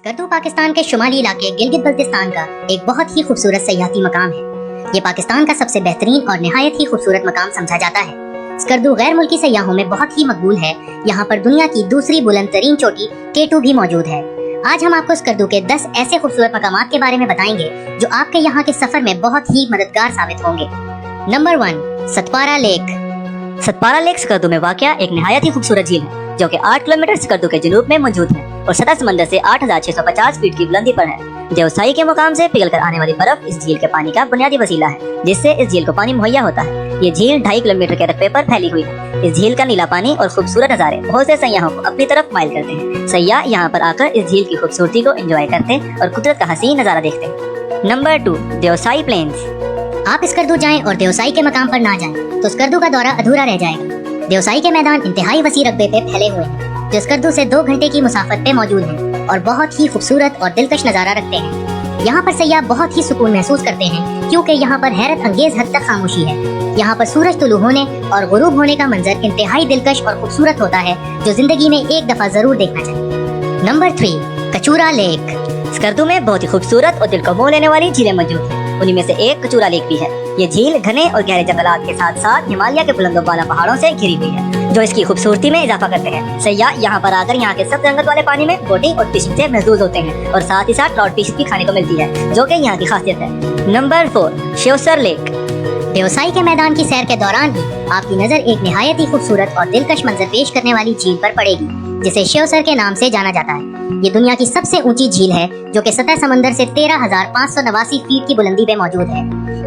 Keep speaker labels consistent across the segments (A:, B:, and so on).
A: स्कर्दू पाकिस्तान के शुमाली इलाके गिलगित बल्तिस्तान का एक बहुत ही खूबसूरत सयाहती मकाम है। ये पाकिस्तान का सबसे बेहतरीन और निहायत ही खूबसूरत मकाम समझा जाता है। स्कर्दू गैर मुल्की सयाहों में बहुत ही मकबूल है। यहाँ पर दुनिया की दूसरी बुलंद तरीन चोटी K2 भी मौजूद है। आज हम आपको स्कर्दू के 10 ऐसे खूबसूरत मकामात के बारे में बताएंगे जो आपके यहाँ के सफर में बहुत ही मददगार साबित होंगे। Number 1, Satpara lake.
B: Satpara lake Skardu में वाक़या एक निहायत ही खूबसूरत झील है जो कि 8 किलोमीटर स्कर्दू के जनूब में मौजूद है और सतह समंदर से 8650 फीट की बुलंदी पर है। देवसाई के मुकाम से पिघलकर आने वाली बर्फ इस झील के पानी का बुनियादी वसीला है, जिससे इस झील को पानी मुहैया होता है। ये झील 2.5 किलोमीटर के रकबे पर फैली हुई है। इस झील का नीला पानी और खूबसूरत नज़ारे बहुत से सयाहों को अपनी तरफ माइल करते हैं। सयाह यहाँ पर आकर इस झील की खूबसूरती को एंजॉय करते और कुदरत का हसीन नज़ारा देखते हैं। Number 2, Deosai plains.
A: आप स्कर्दू जाएं और देवसाई के मकाम पर ना जाएं तो स्कर्दू का दौरा अधूरा रह जाएगा। देवसाई के मैदान इंतहाई वसी रकबे पे फैले हुए हैं जो स्कर्दू से 2 घंटे की मुसाफत पे मौजूद हैं और बहुत ही खूबसूरत और दिलकश नज़ारा रखते हैं। यहाँ पर सयाह बहुत ही सुकून महसूस करते हैं क्योंकि यहाँ पर हैरत अंगेज हद तक खामोशी है। यहाँ पर सूरज तुलू होने और गुरूब होने का मंजर इंतहाई दिलकश और खूबसूरत होता है जो जिंदगी में एक दफा जरूर देखना चाहिए। Number 3, Kachura lake.
B: स्कर्दू में बहुत ही खूबसूरत और दिल को मोह लेने वाली झीलें मौजूद हैं। उन्हीं में से एक कचूरा लेक भी है। ये झील घने और गहरे जंगलात के साथ साथ हिमालय के बुलंद बाला पहाड़ों से घिरी हुई है जो इसकी खूबसूरती में इजाफा करते हैं। सयाह यहाँ पर आकर यहाँ के सख्त रंगत वाले पानी में बोटिंग और फिशिंग से महसूस होते हैं और साथ ही साथ ट्राउट फिश भी खाने को मिलती है जो कि यहाँ की खासियत है। Number 4, Sheosar lake.
A: देवसाई के मैदान की सैर के दौरान ही आपकी नजर एक निहायत ही खूबसूरत और दिलकश मंजर पेश करने वाली झील पर पड़ेगी जिसे शेवसर के नाम से जाना जाता है। ये दुनिया की सबसे ऊंची झील है जो कि सतह समंदर से 13,589 फीट की बुलंदी पे मौजूद है।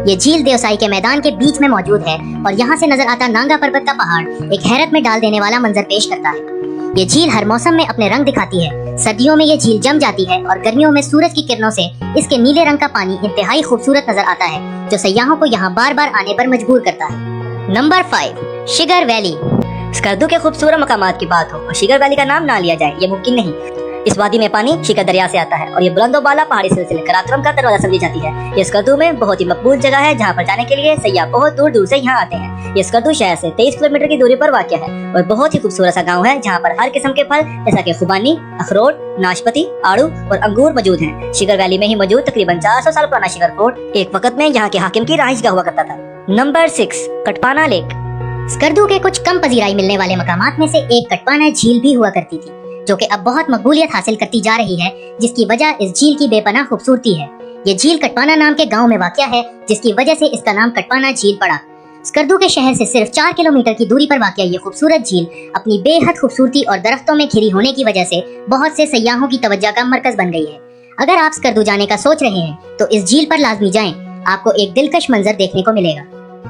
A: ये झील देवसाई के मैदान के बीच में मौजूद है और यहाँ से नजर आता नांगा पर्वत का पहाड़ एक हैरत में डाल देने वाला मंजर पेश करता है। ये झील हर मौसम में अपने रंग दिखाती है। सर्दियों में ये झील जम जाती है और गर्मियों में सूरज की किरणों से इसके नीले रंग का पानी इंतहाई खूबसूरत नजर आता है जो सयाहों को यहाँ बार बार आने पर मजबूर करता है। Number 5, Shigar valley.
B: स्कर्दू के खूबसूरत मकामात की बात हो और शिगर वैली का नाम ना लिया जाए ये मुमकिन नहीं। इस वादी में पानी शिगर दरिया से आता है और ये बुलंदो बाला पहाड़ी सिलसिले कराक्रम का दरवाजा समझी जाती है। ये स्कर्दू में बहुत ही मकबूल जगह है जहाँ पर जाने के लिए सयाह बहुत दूर दूर से यहाँ आते हैं। ये स्कर्दू शहर से 23 किलोमीटर की दूरी पर वाक़या है और बहुत ही खूबसूरत सा गाँव है जहाँ पर हर किस्म के फल जैसा कि खुबानी, अखरोट, नाशपाती, आड़ू और अंगूर मौजूद हैं। शिगर वैली में ही मौजूद तकरीबन 400 साल पुराना शिगर फोर्ट एक वक्त में यहाँ के हाकिम की रहाइशगाह हुआ करता था। Number 6, कटपाना lake.
A: स्कर्दू के कुछ कम पजीराई मिलने वाले मकामात में से एक कटपाना झील भी हुआ करती थी जो कि अब बहुत मकबूलियत हासिल करती जा रही है जिसकी वजह इस झील की बेपनाह खूबसूरती है। ये झील कटपाना नाम के गांव में वाक़या है जिसकी वजह से इसका नाम कटपाना झील पड़ा। स्कर्दू के शहर से सिर्फ 4 किलोमीटर की दूरी पर वाक़या ये खूबसूरत झील अपनी बेहद खूबसूरती और दरख्तों में घिरी होने की वजह से बहुत से सयाहों की तवज्जो का मरकज बन गई है। अगर आप स्कर्दू जाने का सोच रहे हैं तो इस झील पर लाजमी जाएं, आपको एक दिलकश मंजर देखने को मिलेगा।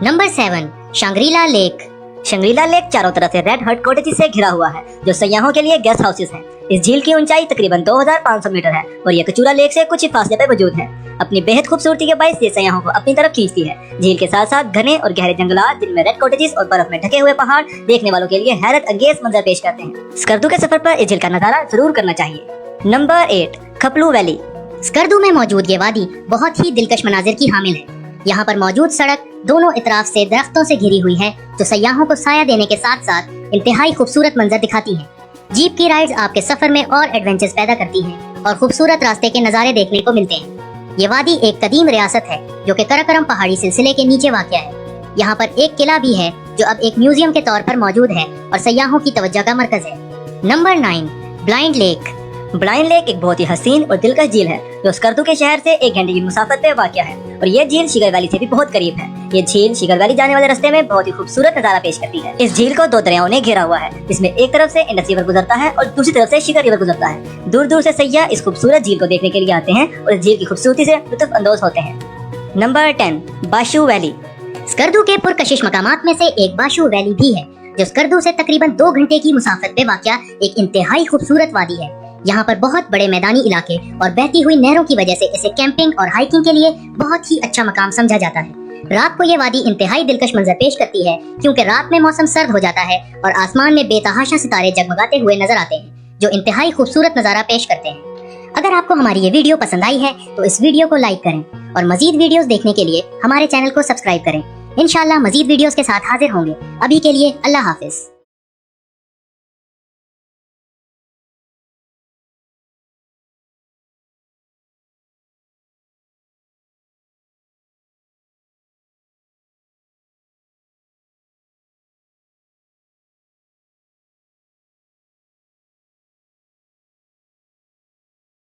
A: Number 7, Shangrila lake.
B: Shangrila lake चारों तरफ से रेड हट कॉटेज से घिरा हुआ है जो सयाहों के लिए गेस्ट हाउसेस हैं। इस झील की ऊंचाई तकरीबन 2500 मीटर है और ये कचूरा लेक से कुछ ही फासले पर मौजूद है। अपनी बेहद खूबसूरती के बायस ये सयाहों को अपनी तरफ खींचती है। झील के साथ साथ घने और गहरे जंगलात जिनमें रेड कॉटेजेस और बर्फ में ढके हुए पहाड़ देखने वालों के लिए हैरत अंगेज मंजर पेश करते हैं। स्कर्दू के सफर पर इस झील का नजारा जरूर करना चाहिए। Number 8, खपलू valley.
A: स्कर्दू में मौजूद ये वादी बहुत ही दिलकश मनाजिर की हामिल है। यहाँ पर मौजूद सड़क दोनों इतराफ से दरख्तों से घिरी हुई है जो सयाहों को साया देने के साथ साथ इंतहाई खूबसूरत मंजर दिखाती हैं। जीप की राइड्स आपके सफर में और एडवेंचर्स पैदा करती हैं और खूबसूरत रास्ते के नज़ारे देखने को मिलते हैं। ये वादी एक कदीम रियासत है जो कि कराकरम पहाड़ी सिलसिले के नीचे वाक़या है। यहाँ पर एक किला भी है जो अब एक म्यूजियम के तौर पर मौजूद है और सयाहों की तवज्जो का मरकज है। Number 9, blind lake.
B: Blind lake एक बहुत ही हसीन और दिलकश झील है जो स्कर्दू के शहर से 1 घंटे की मुसाफत पे वाक़या है और ये झील शिगर वैली से भी बहुत करीब है। ये झील शिगर वैली जाने वाले रास्ते में बहुत ही खूबसूरत नजारा पेश करती है। इस झील को 2 दरियाओं ने घेरा हुआ है जिसमें एक तरफ से इंडस रिवर गुजरता है और दूसरी तरफ से शिगर रिवर गुजरता है। दूर दूर से सयाह इस खूबसूरत झील को देखने के लिए आते हैं और इस झील की खूबसूरती से लुत्फ अंदोज होते हैं। Number 10, बाशू valley.
A: स्कर्दू के पुरकशिश मकामात में से एक बाशू वैली भी है जो स्कर्दू से तकरीबन 2 घंटे की मुसाफत पे वाक़या एक इंतहाई खूबसूरत वादी है। यहाँ पर बहुत बड़े मैदानी इलाके और बहती हुई नहरों की वजह से इसे कैंपिंग और हाइकिंग के लिए बहुत ही अच्छा मकाम समझा जाता है। रात को ये वादी इंतहाई दिलकश मंजर पेश करती है क्योंकि रात में मौसम सर्द हो जाता है और आसमान में बेतहाशा सितारे जगमगाते हुए नजर आते हैं जो इंतहाई खूबसूरत नज़ारा पेश करते हैं। अगर आपको हमारी ये वीडियो पसंद आई है तो इस वीडियो को लाइक करें और मजीद वीडियोस देखने के लिए हमारे चैनल को सब्सक्राइब करें। इंशाल्लाह मजीद वीडियोस के साथ हाजिर होंगे। अभी के लिए अल्लाह हाफिज।